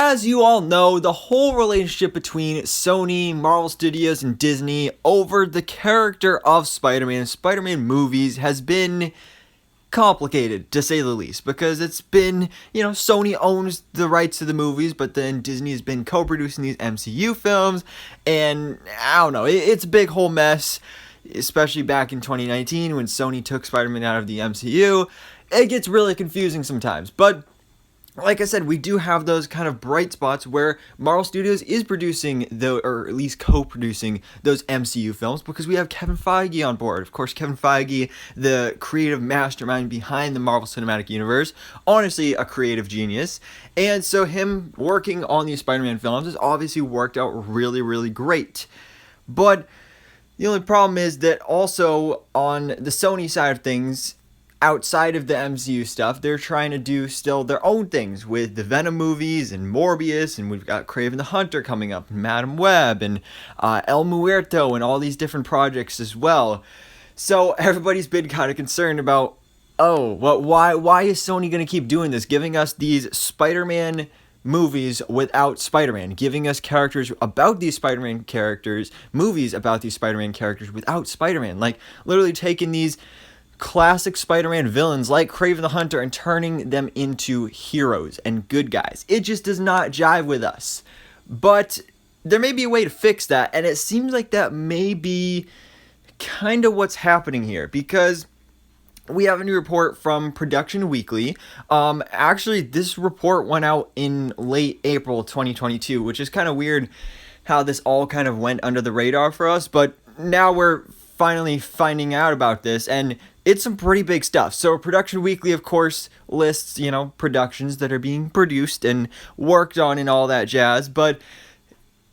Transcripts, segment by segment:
as you all know, the whole relationship between Sony, Marvel Studios, and Disney over the character of Spider-Man and Spider-Man movies has been complicated, to say the least, because it's been, Sony owns the rights to the movies, but then Disney has been co-producing these MCU films, and I don't know, it's a big whole mess, especially back in 2019 when Sony took Spider-Man out of the MCU. It gets really confusing sometimes, but like I said, we do have those kind of bright spots where Marvel Studios is producing, or at least co-producing, those MCU films, because we have Kevin Feige on board. Of course, Kevin Feige, the creative mastermind behind the Marvel Cinematic Universe, honestly a creative genius. And so him working on these Spider-Man films has obviously worked out really, really great. But the only problem is that also on the Sony side of things, outside of the MCU stuff, they're trying to do still their own things with the Venom movies and Morbius, and we've got Kraven the Hunter coming up, and Madam Web, and El Muerto, and all these different projects as well. So everybody's been kind of concerned about, why is Sony going to keep doing this, giving us these Spider-Man movies without Spider-Man, giving us characters about these Spider-Man characters, movies about these Spider-Man characters without Spider-Man, like literally taking these classic Spider-Man villains like Kraven the Hunter and turning them into heroes and good guys. It just does not jive with us. But there may be a way to fix that, and it seems like that may be kind of what's happening here, because we have a new report from Production Weekly. Actually, this report went out in late April 2022, which is kind of weird how this all kind of went under the radar for us, but now we're finally finding out about this, and it's some pretty big stuff. So Production Weekly, of course, lists, productions that are being produced and worked on and all that jazz. But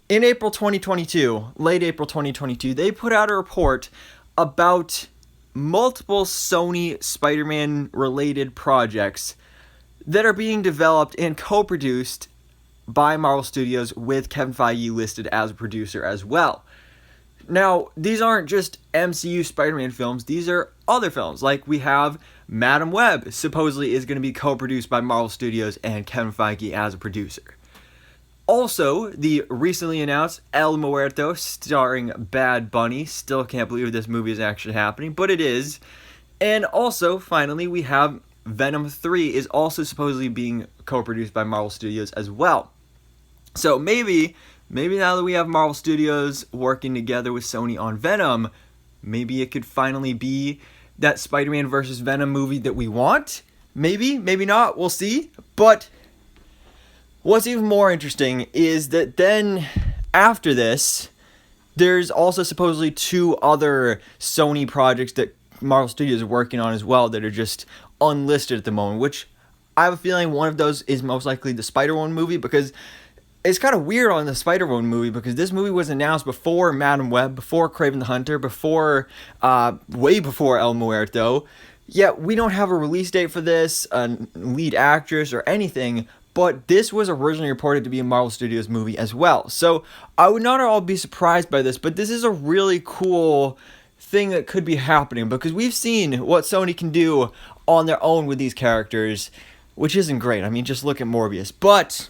in April 2022, late April 2022, they put out a report about multiple Sony Spider-Man related projects that are being developed and co-produced by Marvel Studios with Kevin Feige listed as a producer as well. Now, these aren't just MCU Spider-Man films, these are other films. Like we have Madam Web, supposedly is going to be co-produced by Marvel Studios and Kevin Feige as a producer. Also, the recently announced El Muerto starring Bad Bunny. Still can't believe this movie is actually happening, but it is. And also, finally, we have Venom 3 is also supposedly being co-produced by Marvel Studios as well. So maybe now that we have Marvel Studios working together with Sony on Venom, maybe it could finally be that Spider-Man versus Venom movie that we want. Maybe not, we'll see. But what's even more interesting is that then after this, there's also supposedly 2 other Sony projects that Marvel Studios are working on as well that are just unlisted at the moment, which I have a feeling one of those is most likely the Spider-Man movie, because it's kind of weird on the Spider-Man movie, because this movie was announced before Madam Web, before Kraven the Hunter, way before El Muerto. Yet we don't have a release date for this, a lead actress, or anything, but this was originally reported to be a Marvel Studios movie as well. So I would not at all be surprised by this, but this is a really cool thing that could be happening, because we've seen what Sony can do on their own with these characters, which isn't great. I mean, just look at Morbius. But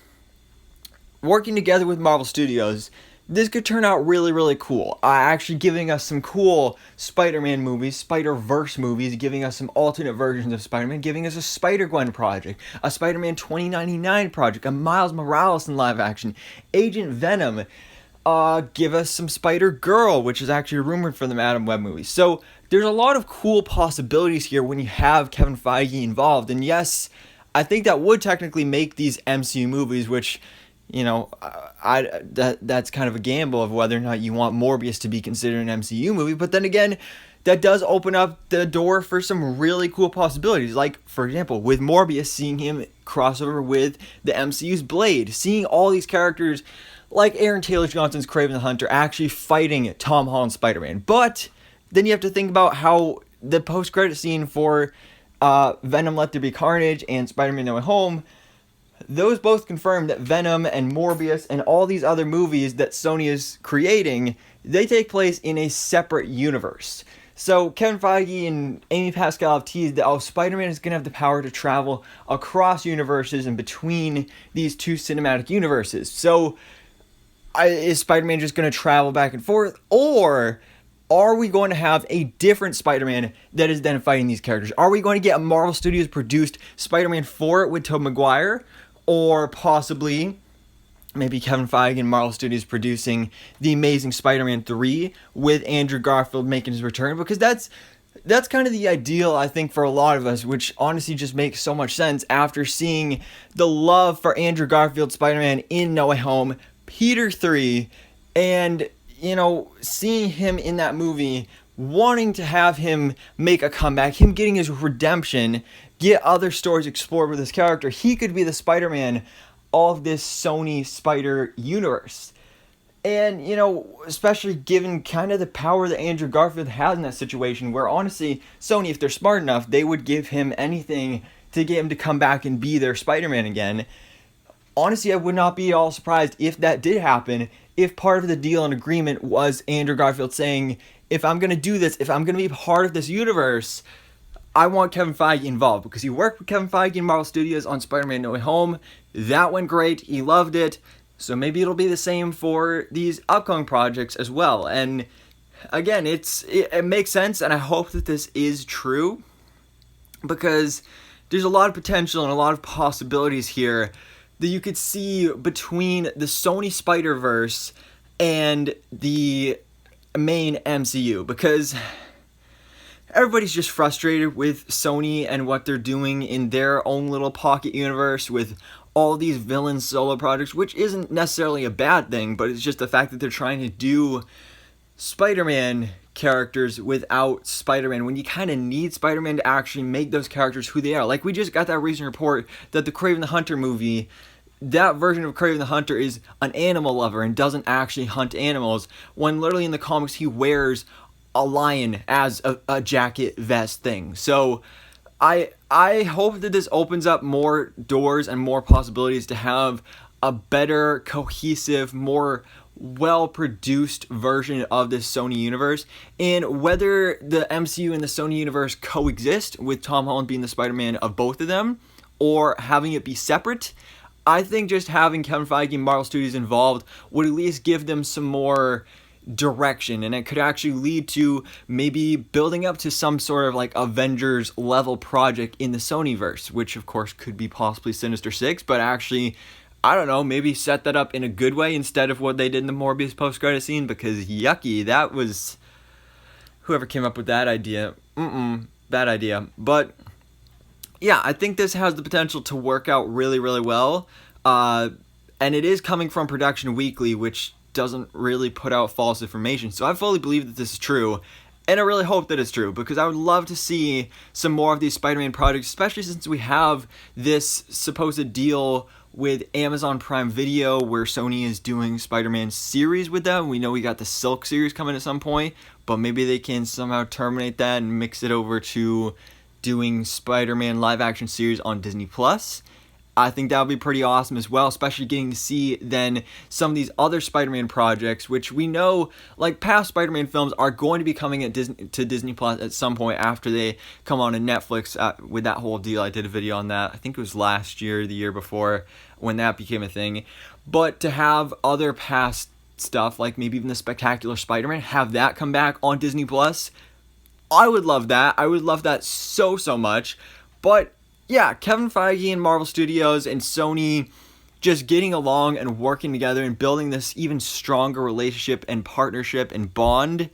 working together with Marvel Studios, this could turn out really, really cool. Actually giving us some cool Spider-Man movies, Spider-Verse movies, giving us some alternate versions of Spider-Man, giving us a Spider-Gwen project, a Spider-Man 2099 project, a Miles Morales in live action, Agent Venom, give us some Spider-Girl, which is actually rumored for the Madam Web movie. So there's a lot of cool possibilities here when you have Kevin Feige involved. And yes, I think that would technically make these MCU movies, which, that's kind of a gamble of whether or not you want Morbius to be considered an MCU movie. But then again, that does open up the door for some really cool possibilities. Like, for example, with Morbius, seeing him crossover with the MCU's Blade, seeing all these characters like Aaron Taylor Johnson's Kraven the Hunter actually fighting Tom Holland's Spider-Man. But then you have to think about how the post-credit scene for Venom Let There Be Carnage and Spider-Man No Way Home, those both confirm that Venom and Morbius and all these other movies that Sony is creating, they take place in a separate universe. So Kevin Feige and Amy Pascal have teased that Spider-Man is going to have the power to travel across universes and between these two cinematic universes. So is Spider-Man just going to travel back and forth, or are we going to have a different Spider-Man that is then fighting these characters? Are we going to get a Marvel Studios produced Spider-Man 4 with Tobey Maguire, or possibly maybe Kevin Feige and Marvel Studios producing The Amazing Spider-Man 3 with Andrew Garfield making his return? Because that's kind of the ideal, I think, for a lot of us, which honestly just makes so much sense after seeing the love for Andrew Garfield Spider-Man in No Way Home, Peter 3, and, seeing him in that movie, wanting to have him make a comeback, him getting his redemption, get other stories explored with his character. He could be the Spider-Man of this Sony Spider universe. And, especially given kind of the power that Andrew Garfield has in that situation, where honestly, Sony, if they're smart enough, they would give him anything to get him to come back and be their Spider-Man again. Honestly, I would not be at all surprised if that did happen, if part of the deal and agreement was Andrew Garfield saying, if I'm going to do this, if I'm going to be part of this universe, I want Kevin Feige involved, because he worked with Kevin Feige in Marvel Studios on Spider-Man No Way Home. That went great. He loved it. So maybe it'll be the same for these upcoming projects as well. And again, it makes sense, and I hope that this is true, because there's a lot of potential and a lot of possibilities here that you could see between the Sony Spider-Verse and the main MCU, because everybody's just frustrated with Sony and what they're doing in their own little pocket universe with all these villain solo projects, which isn't necessarily a bad thing, but it's just the fact that they're trying to do Spider-Man characters without Spider-Man, when you kind of need Spider-Man to actually make those characters who they are. Like, we just got that recent report that the Kraven the Hunter movie, that version of Kraven the Hunter is an animal lover and doesn't actually hunt animals, when literally in the comics he wears a lion as a jacket vest thing. So I hope that this opens up more doors and more possibilities to have a better, cohesive, more well-produced version of this Sony universe. And whether the MCU and the Sony universe coexist, with Tom Holland being the Spider-Man of both of them, or having it be separate, I think just having Kevin Feige and Marvel Studios involved would at least give them some more direction, and it could actually lead to maybe building up to some sort of like Avengers level project in the Sony-Verse, which of course could be possibly Sinister Six, but actually, I don't know, maybe set that up in a good way instead of what they did in the Morbius post-credit scene, because yucky, that was, whoever came up with that idea, bad idea. But yeah, I think this has the potential to work out really, really well, and it is coming from Production Weekly, which doesn't really put out false information. So I fully believe that this is true, and I really hope that it's true, because I would love to see some more of these Spider-Man projects, especially since we have this supposed deal with Amazon Prime Video where Sony is doing Spider-Man series with them. We know we got the Silk series coming at some point, but maybe they can somehow terminate that and mix it over to doing Spider-Man live action series on Disney Plus. I think that would be pretty awesome as well, especially getting to see then some of these other Spider-Man projects, which we know, like, past Spider-Man films are going to be coming to Disney Plus at some point after they come on to Netflix with that whole deal. I did a video on that. I think it was last year, the year before, when that became a thing. But to have other past stuff, like maybe even the Spectacular Spider-Man, have that come back on Disney Plus, I would love that. I would love that so, so much. But yeah, Kevin Feige and Marvel Studios and Sony just getting along and working together and building this even stronger relationship and partnership and bond,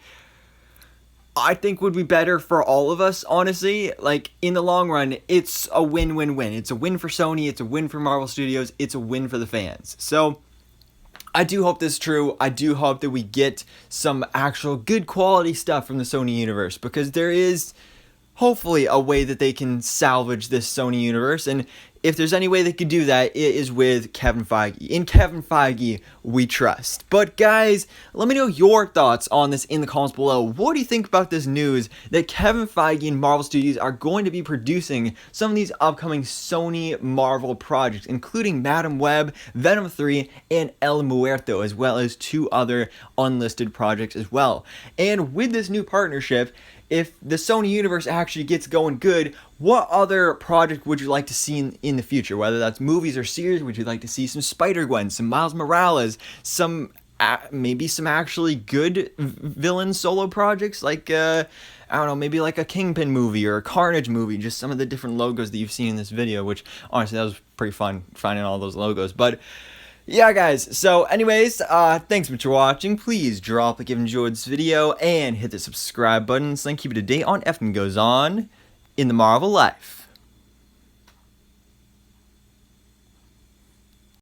I think would be better for all of us, honestly. Like, in the long run, it's a win-win-win. It's a win for Sony, it's a win for Marvel Studios, it's a win for the fans. So I do hope this is true. I do hope that we get some actual good quality stuff from the Sony universe, because there is hopefully a way that they can salvage this Sony universe, and if there's any way they could do that, it is with Kevin Feige. In Kevin Feige, we trust. But guys, let me know your thoughts on this in the comments below. What do you think about this news that Kevin Feige and Marvel Studios are going to be producing some of these upcoming Sony Marvel projects, including Madam Web, Venom 3, and El Muerto, as well as 2 other unlisted projects as well. And with this new partnership, if the Sony universe actually gets going good, what other project would you like to see in the future? Whether that's movies or series, would you like to see some Spider-Gwen, some Miles Morales, some maybe some actually good villain solo projects like I don't know, maybe like a Kingpin movie or a Carnage movie, just some of the different logos that you've seen in this video, which honestly that was pretty fun finding all those logos. But yeah, guys, so anyways, thanks so much for watching. Please drop a like if you enjoyed this video and hit the subscribe button so I can keep you up to date on everything goes on in the Marvel life.